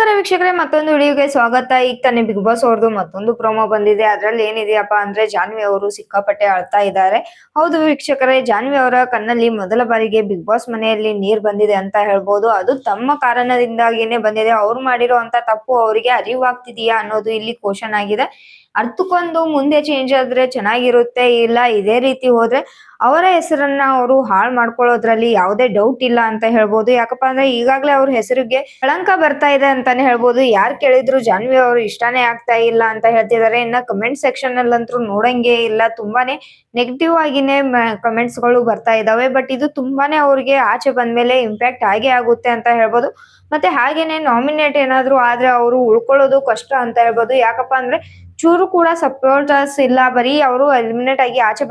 ನಮಸ್ಕಾರ ವೀಕ್ಷಕರೇ, ಮತ್ತೊಂದು ವಿಡಿಯೋಗೆ ಸ್ವಾಗತ. ಈಗ ತಾನೇ ಬಿಗ್ ಬಾಸ್ ಅವ್ರದ್ದು ಮತ್ತೊಂದು ಪ್ರೋಮೋ ಬಂದಿದೆ. ಅದ್ರಲ್ಲಿ ಏನಿದೆಯಪ್ಪ ಅಂದ್ರೆ ಜಾನ್ವಿ ಅವರು ಸಿಕ್ಕಾಪಟ್ಟೆ ಅಳ್ತಾ ಇದ್ದಾರೆ. ಹೌದು ವೀಕ್ಷಕರೇ, ಜಾನ್ವಿ ಅವರ ಕಣ್ಣಲ್ಲಿ ಮೊದಲ ಬಾರಿಗೆ ಬಿಗ್ ಬಾಸ್ ಮನೆಯಲ್ಲಿ ನೀರ್ ಬಂದಿದೆ ಅಂತ ಹೇಳ್ಬೋದು. ಅದು ತಮ್ಮ ಕಾರಣದಿಂದಾಗಿನೇ ಬಂದಿದೆ. ಅವ್ರು ಮಾಡಿರುವಂತ ತಪ್ಪು ಅವರಿಗೆ ಅರಿವಾಗ್ತಿದೆಯಾ ಅನ್ನೋದು ಇಲ್ಲಿ ಕ್ವಶನ್ ಆಗಿದೆ. ಅರ್ಥಕ್ಕೊಂದು ಮುಂದೆ ಚೇಂಜ್ ಆದ್ರೆ ಚೆನ್ನಾಗಿರುತ್ತೆ, ಇಲ್ಲ ಇದೇ ರೀತಿ ಹೋದ್ರೆ ಅವರ ಹೆಸರನ್ನ ಅವರು ಹಾಳು ಮಾಡ್ಕೊಳ್ಳೋದ್ರಲ್ಲಿ ಯಾವುದೇ ಡೌಟ್ ಇಲ್ಲ ಅಂತ ಹೇಳ್ಬೋದು. ಯಾಕಪ್ಪ ಅಂದ್ರೆ ಈಗಾಗಲೇ ಅವ್ರ ಹೆಸರಿಗೆ ಕಳಂಕ ಬರ್ತಾ ಇದೆ ಅಂತಾನೆ ಹೇಳ್ಬೋದು. ಯಾರು ಕೇಳಿದ್ರು ಜಾನ್ವಿ ಅವರು ಇಷ್ಟಾನೇ ಆಗ್ತಾ ಇಲ್ಲ ಅಂತ ಹೇಳ್ತಿದ್ದಾರೆ. ಇನ್ನ ಕಮೆಂಟ್ ಸೆಕ್ಷನ್ ಅಲ್ಲಂತೂ ನೋಡಂಗೆ ಇಲ್ಲ, ತುಂಬಾನೇ ನೆಗೆಟಿವ್ ಆಗಿನೇ ಕಮೆಂಟ್ಸ್ ಗಳು ಬರ್ತಾ ಇದಾವೆ. ಬಟ್ ಇದು ತುಂಬಾನೇ ಅವ್ರಿಗೆ ಆಚೆ ಬಂದ್ಮೇಲೆ ಇಂಪ್ಯಾಕ್ಟ್ ಆಗೇ ಆಗುತ್ತೆ ಅಂತ ಹೇಳ್ಬೋದು. ಮತ್ತೆ ಹಾಗೇನೆ ನಾಮಿನೇಟ್ ಏನಾದ್ರು ಆದ್ರೆ ಅವರು ಉಳ್ಕೊಳ್ಳೋದು ಕಷ್ಟ ಅಂತ ಹೇಳ್ಬೋದು. ಯಾಕಪ್ಪ ಅಂದ್ರೆ ಚೂರು ಕೂಡ ಸಪೋರ್ಟರ್ಸ್ ಇಲ್ಲ, ಬರೀ ಅವರು ಎಲಿಮಿನೇಟ್ ಆಗಿ ಆಚೆ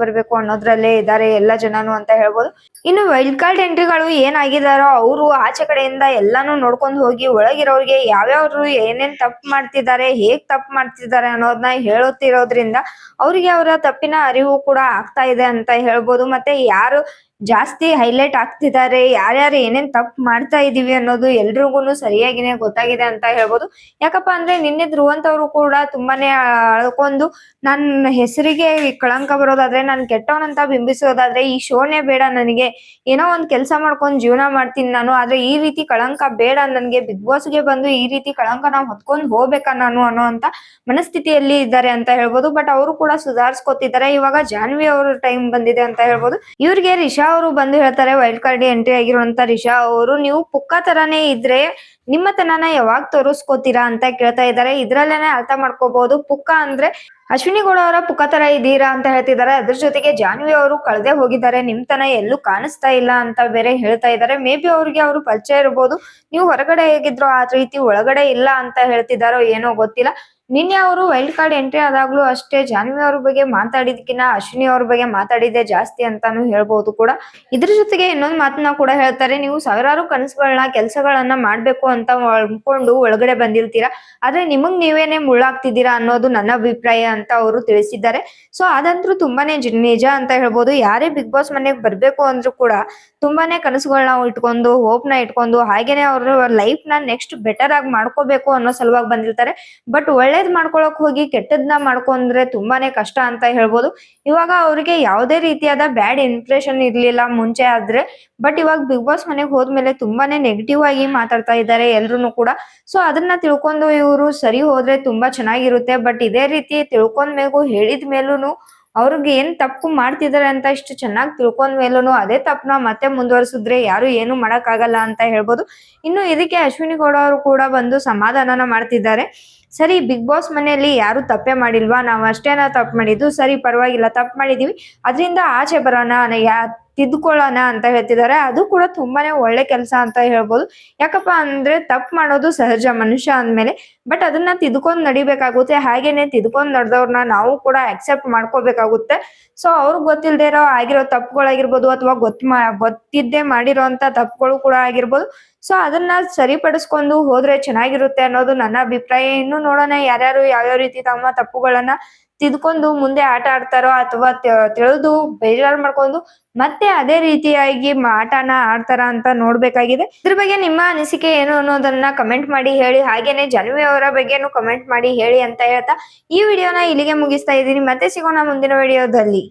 ಬರ್ಬೇಕು ಅನ್ನೋದ್ರಲ್ಲೇ ಇದ್ದಾರೆ ಎಲ್ಲ ಜನನು ಅಂತ ಹೇಳ್ಬೋದು. ಇನ್ನು ವೈಲ್ಡ್ ಕಾರ್ಡ್ ಎಂಟ್ರಿಗಳು ಏನಾಗಿದಾರೋ ಅವರು ಆಚೆ ಕಡೆಯಿಂದ ಎಲ್ಲಾನು ನೋಡ್ಕೊಂಡು ಹೋಗಿ ಒಳಗಿರೋರಿಗೆ ಯಾವ್ಯಾವ್ರು ಏನೇನ್ ತಪ್ಪು ಮಾಡ್ತಿದ್ದಾರೆ, ಹೇಗ್ ತಪ್ಪು ಮಾಡ್ತಿದ್ದಾರೆ ಅನ್ನೋದನ್ನ ಹೇಳುತ್ತಿರೋದ್ರಿಂದ ಅವ್ರಿಗೆ ಅವರ ತಪ್ಪಿನ ಅರಿವು ಕೂಡ ಆಗ್ತಾ ಇದೆ ಅಂತ ಹೇಳ್ಬೋದು. ಮತ್ತೆ ಯಾರು ಜಾಸ್ತಿ ಹೈಲೈಟ್ ಆಗ್ತಿದ್ದಾರೆ, ಯಾರ್ಯಾರು ಏನೇನ್ ತಪ್ಪು ಮಾಡ್ತಾ ಇದೀವಿ ಅನ್ನೋದು ಎಲ್ರಿಗೂ ಸರಿಯಾಗಿನೇ ಗೊತ್ತಾಗಿದೆ ಅಂತ ಹೇಳ್ಬೋದು. ಯಾಕಪ್ಪ ಅಂದ್ರೆ ನಿನ್ನೆ ಧ್ರುವಂತ್ ಅವರು ಕೂಡ ತುಂಬಾನೇ ಅಳ್ಕೊಂಡು ನನ್ನ ಹೆಸರಿಗೆ ಕಳಂಕ ಬರೋದಾದ್ರೆ, ನಾನು ಕೆಟ್ಟವನಂತ ಬಿಂಬಿಸೋದಾದ್ರೆ ಈ ಶೋನೇ ಬೇಡ ನನಗೆ, ಏನೋ ಒಂದ್ ಕೆಲಸ ಮಾಡ್ಕೊಂಡು ಜೀವನ ಮಾಡ್ತೀನಿ ನಾನು, ಆದ್ರೆ ಈ ರೀತಿ ಕಳಂಕ ಬೇಡ ನನ್ಗೆ, ಬಿಗ್ ಬಾಸ್ಗೆ ಬಂದು ಈ ರೀತಿ ಕಳಂಕ ನಾವು ಹೊತ್ಕೊಂಡು ಹೋಗ್ಬೇಕಾ ನಾನು ಅನ್ನೋ ಅಂತ ಮನಸ್ಥಿತಿಯಲ್ಲಿ ಇದ್ದಾರೆ ಅಂತ ಹೇಳ್ಬೋದು. ಬಟ್ ಅವರು ಕೂಡ ಸುಧಾರಿಸ್ಕೊತಿದ್ದಾರೆ. ಇವಾಗ ಜಾನ್ವಿ ಅವ್ರ ಟೈಮ್ ಬಂದಿದೆ ಅಂತ ಹೇಳ್ಬೋದು. ಇವ್ರಿಗೆ ರಿಷಾ ಅವರು ಬಂದು ಹೇಳ್ತಾರೆ, ವೈಲ್ಡ್ ಕಾರ್ಡ್ ಎಂಟ್ರಿ ಆಗಿರುವಂತ ರಿಷಾ ಅವರು, ನೀವು ಪುಕ್ಕ ತರಾನೇ ಇದ್ರೆ ನಿಮ್ಮ ತನನ ಯಾವಾಗ ತೋರಿಸ್ಕೋತೀರಾ ಅಂತ ಕೇಳ್ತಾ ಇದ್ದಾರೆ. ಇದ್ರಲ್ಲೇನೆ ಅರ್ಥ ಮಾಡ್ಕೋಬಹುದು, ಪುಕ್ಕ ಅಂದ್ರೆ ಅಶ್ವಿನಿ ಗೌಡ ಅವರ ಪುಕ್ಕ ತರ ಇದೀರಾ ಅಂತ ಹೇಳ್ತಿದ್ದಾರೆ. ಅದ್ರ ಜೊತೆಗೆ ಜಾನ್ವಿ ಅವರು ಕಳೆದೇ ಹೋಗಿದ್ದಾರೆ, ನಿಮ್ ತನ ಎಲ್ಲೂ ಕಾಣಿಸ್ತಾ ಇಲ್ಲ ಅಂತ ಬೇರೆ ಹೇಳ್ತಾ ಇದ್ದಾರೆ. ಮೇ ಬಿ ಅವ್ರಿಗೆ ಅವರು ಪರಿಚಯ ಇರ್ಬೋದು, ನೀವು ಹೊರಗಡೆ ಹೇಗಿದ್ರು ಆ ರೀತಿ ಒಳಗಡೆ ಇಲ್ಲ ಅಂತ ಹೇಳ್ತಿದಾರೋ ಏನೋ ಗೊತ್ತಿಲ್ಲ. ನಿನ್ನೆ ಅವರು ವೈಲ್ಡ್ ಕಾರ್ಡ್ ಎಂಟ್ರಿ ಆದಾಗ್ಲೂ ಅಷ್ಟೇ ಜಾನ್ವಿ ಅವ್ರ ಬಗ್ಗೆ ಮಾತಾಡಿದಕ್ಕಿಂತ ಅಶ್ವಿನಿ ಅವ್ರ ಬಗ್ಗೆ ಮಾತಾಡಿದೆ ಜಾಸ್ತಿ ಅಂತಾನು ಹೇಳ್ಬಹುದು ಕೂಡ. ಇದ್ರ ಜೊತೆಗೆ ಇನ್ನೊಂದು ಮಾತನ್ನ ಕೂಡ ಹೇಳ್ತಾರೆ, ನೀವು ಸಾವಿರಾರು ಕನಸುಗಳನ್ನ ಕೆಲಸಗಳನ್ನ ಮಾಡ್ಬೇಕು ಅಂತ ಅನ್ಕೊಂಡು ಒಳಗಡೆ ಬಂದಿರ್ತೀರಾ, ಆದ್ರೆ ನಿಮಗ್ ನೀವೇನೆ ಮುಳ್ಳಾಗ್ತಿದ್ದೀರಾ ಅನ್ನೋದು ನನ್ನ ಅಭಿಪ್ರಾಯ ಅಂತ ಅವರು ತಿಳಿಸಿದ್ದಾರೆ. ಸೊ ಅದಂತೂ ತುಂಬಾನೇ ನಿಜ ಅಂತ ಹೇಳ್ಬೋದು. ಯಾರೇ ಬಿಗ್ ಬಾಸ್ ಮನೆಗೆ ಬರ್ಬೇಕು ಅಂದ್ರೂ ಕೂಡ ತುಂಬಾನೇ ಕನಸುಗಳನ್ನ ಇಟ್ಕೊಂಡು, ಹೋಪ್ ನ ಇಟ್ಕೊಂಡು, ಹಾಗೇನೆ ಅವ್ರ ಲೈಫ್ ನ ನೆಕ್ಸ್ಟ್ ಬೆಟರ್ ಆಗಿ ಮಾಡ್ಕೋಬೇಕು ಅನ್ನೋ ಸಲುವಾಗಿ ಬಂದಿರ್ತಾರೆ. ಬಟ್ ಒಳ್ಳೇದ್ ಮಾಡ್ಕೊಳಕ್ ಹೋಗಿ ಕೆಟ್ಟದ್ನ ಮಾಡ್ಕೊಂಡ್ರೆ ತುಂಬಾನೇ ಕಷ್ಟ ಅಂತ ಹೇಳ್ಬೋದು. ಇವಾಗ ಅವ್ರಿಗೆ ಯಾವುದೇ ರೀತಿಯಾದ ಬ್ಯಾಡ್ ಇಂಪ್ರೆಷನ್ ಇರ್ಲಿಲ್ಲ ಮುಂಚೆ ಆದ್ರೆ, ಬಟ್ ಇವಾಗ ಬಿಗ್ ಬಾಸ್ ಮನೆಗೆ ಹೋದ್ಮೇಲೆ ತುಂಬಾನೇ ನೆಗೆಟಿವ್ ಆಗಿ ಮಾತಾಡ್ತಾ ಇದ್ದಾರೆ ಎಲ್ರು ಕೂಡ. ಸೊ ಅದನ್ನ ತಿಳ್ಕೊಂಡು ಇವರು ಸರಿ ಹೋದ್ರೆ ತುಂಬಾ ಚೆನ್ನಾಗಿರುತ್ತೆ. ಬಟ್ ಇದೇ ರೀತಿ ತಿಳ್ಕೊಂಡ್ಮೇಗೂ ಹೇಳಿದ ಮೇಲೂನು ಅವ್ರಿಗೆ ಏನ್ ತಪ್ಪು ಮಾಡ್ತಿದಾರೆ ಅಂತ ಇಷ್ಟು ಚೆನ್ನಾಗಿ ತಿಳ್ಕೊಂಡ್ ಮೇಲೂನು ಅದೇ ತಪ್ಪನ ಮತ್ತೆ ಮುಂದುವರಿಸಿದ್ರೆ ಯಾರು ಏನು ಮಾಡಕ್ ಆಗಲ್ಲ ಅಂತ ಹೇಳ್ಬೋದು. ಇನ್ನು ಇದಕ್ಕೆ ಅಶ್ವಿನಿ ಗೌಡ ಅವರು ಕೂಡ ಬಂದು ಸಮಾಧಾನನ ಮಾಡ್ತಿದ್ದಾರೆ. ಸರಿ, ಬಿಗ್ ಬಾಸ್ ಮನೆಯಲ್ಲಿ ಯಾರು ತಪ್ಪೇ ಮಾಡಿಲ್ವಾ, ನಾವ್ ಅಷ್ಟೇನ ತಪ್ಪು ಮಾಡಿದ್ದು, ಸರಿ ಪರವಾಗಿಲ್ಲ ತಪ್ಪು ಮಾಡಿದೀವಿ, ಅದರಿಂದ ಆಚೆ ಬರೋಣ, ತಿದ್ದುಕೊಳ್ಳೋಣ ಅಂತ ಹೇಳ್ತಿದ್ದಾರೆ. ಅದು ಕೂಡ ತುಂಬಾನೇ ಒಳ್ಳೆ ಕೆಲಸ ಅಂತ ಹೇಳ್ಬೋದು. ಯಾಕಪ್ಪ ಅಂದ್ರೆ ತಪ್ಪು ಮಾಡೋದು ಸಹಜ ಮನುಷ್ಯ ಅಂದ್ಮೇಲೆ, ಬಟ್ ಅದನ್ನ ತಿದ್ದುಕೊಂಡ್ ನಡಿಬೇಕಾಗುತ್ತೆ. ಹಾಗೇನೆ ತಿದ್ದುಕೊಂಡ್ ನಡೆದವ್ರನ್ನ ನಾವು ಕೂಡ ಅಕ್ಸೆಪ್ಟ್ ಮಾಡ್ಕೋಬೇಕಾಗುತ್ತೆ. ಸೊ ಅವ್ರಿಗೆ ಗೊತ್ತಿಲ್ದೇ ಇರೋ ಆಗಿರೋ ತಪ್ಪುಗಳಾಗಿರ್ಬೋದು, ಅಥವಾ ಗೊತ್ತಿದ್ದೇ ಮಾಡಿರೋಂತ ತಪ್ಪುಗಳು ಕೂಡ ಆಗಿರ್ಬೋದು. ಸೊ ಅದನ್ನ ಸರಿಪಡಿಸ್ಕೊಂಡು ಹೋದ್ರೆ ಚೆನ್ನಾಗಿರುತ್ತೆ ಅನ್ನೋದು ನನ್ನ ಅಭಿಪ್ರಾಯ. ಇನ್ನು ನೋಡೋಣ ಯಾರ್ಯಾರು ಯಾವ್ಯಾವ ರೀತಿ ತಮ್ಮ ತಪ್ಪುಗಳನ್ನ ತಿದ್ಕೊಂಡು ಮುಂದೆ ಆಟ ಆಡ್ತಾರೋ, ಅಥವಾ ತಿಳಿದು ಬೇಜಾರು ಮಾಡ್ಕೊಂಡು ಮತ್ತೆ ಅದೇ ರೀತಿಯಾಗಿ ಆಟನ ಆಡ್ತಾರ ಅಂತ ನೋಡ್ಬೇಕಾಗಿದೆ. ಇದ್ರ ಬಗ್ಗೆ ನಿಮ್ಮ ಅನಿಸಿಕೆ ಏನು ಅನ್ನೋದನ್ನ ಕಮೆಂಟ್ ಮಾಡಿ ಹೇಳಿ. ಹಾಗೇನೆ ಜಾನ್ವಿ ಅವರ ಬಗ್ಗೆನು ಕಮೆಂಟ್ ಮಾಡಿ ಹೇಳಿ ಅಂತ ಹೇಳ್ತಾ ಈ ವಿಡಿಯೋನ ಇಲ್ಲಿಗೆ ಮುಗಿಸ್ತಾ ಇದ್ದೀನಿ. ಮತ್ತೆ ಸಿಗೋಣ ಮುಂದಿನ ವಿಡಿಯೋದಲ್ಲಿ.